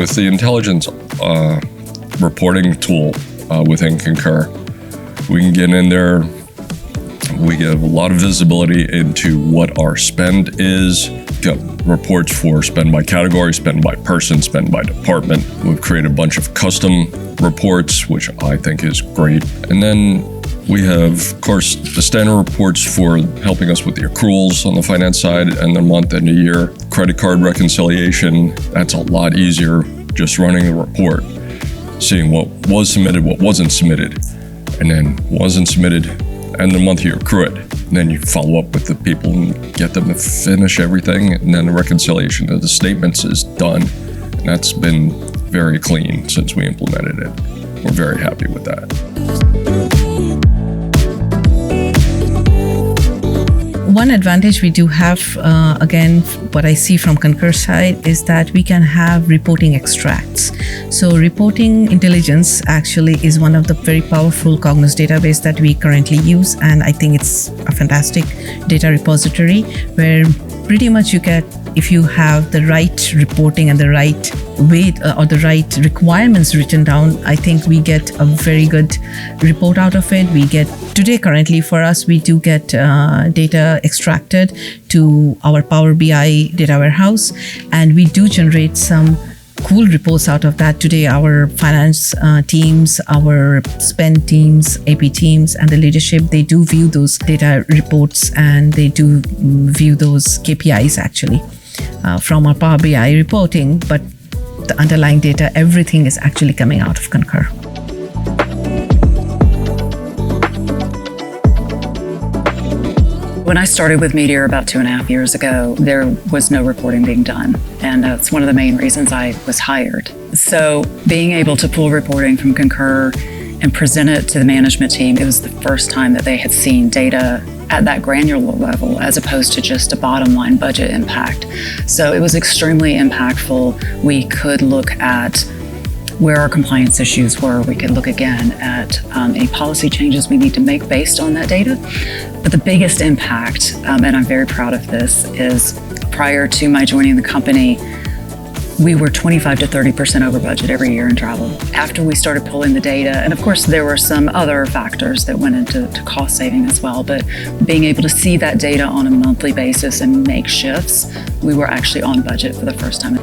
with the intelligence reporting tool within Concur, we can get in there. We give a lot of visibility into what our spend is. Got reports for spend by category, spend by person, spend by department. We've created a bunch of custom reports, which I think is great. And then we have, of course, the standard reports for helping us with the accruals on the finance side and the month and the year. Credit card reconciliation, that's a lot easier, just running the report, seeing what was submitted, what wasn't submitted, and then wasn't submitted, and the month you accrue it. And then you follow up with the people and get them to finish everything, and then the reconciliation of the statements is done. And that's been very clean since we implemented it. We're very happy with that. One advantage we do have, again, what I see from Concur side is that we can have reporting extracts. So reporting intelligence actually is one of the very powerful Cognos database that we currently use, and I think it's a fantastic data repository where pretty much you get, if you have the right reporting and the right weight or the right requirements written down, I think we get a very good report out of it. We get, today currently for us, we do get data extracted to our Power BI data warehouse, and we do generate some cool reports out of that. Today, our finance teams, our spend teams, AP teams, and the leadership, they do view those data reports and they do view those KPIs actually from our Power BI reporting, but the underlying data, everything is actually coming out of Concur. When I started with Meteor about 2.5 years ago, there was no reporting being done. And that's one of the main reasons I was hired. So being able to pull reporting from Concur and present it to the management team, it was the first time that they had seen data at that granular level as opposed to just a bottom line budget impact. So it was extremely impactful. We could look at where our compliance issues were. We could look again at any policy changes we need to make based on that data. But the biggest impact, and I'm very proud of this, is prior to my joining the company, we were 25 to 30% over budget every year in travel. After we started pulling the data, and of course there were some other factors that went into cost saving as well, but being able to see that data on a monthly basis and make shifts, we were actually on budget for the first time.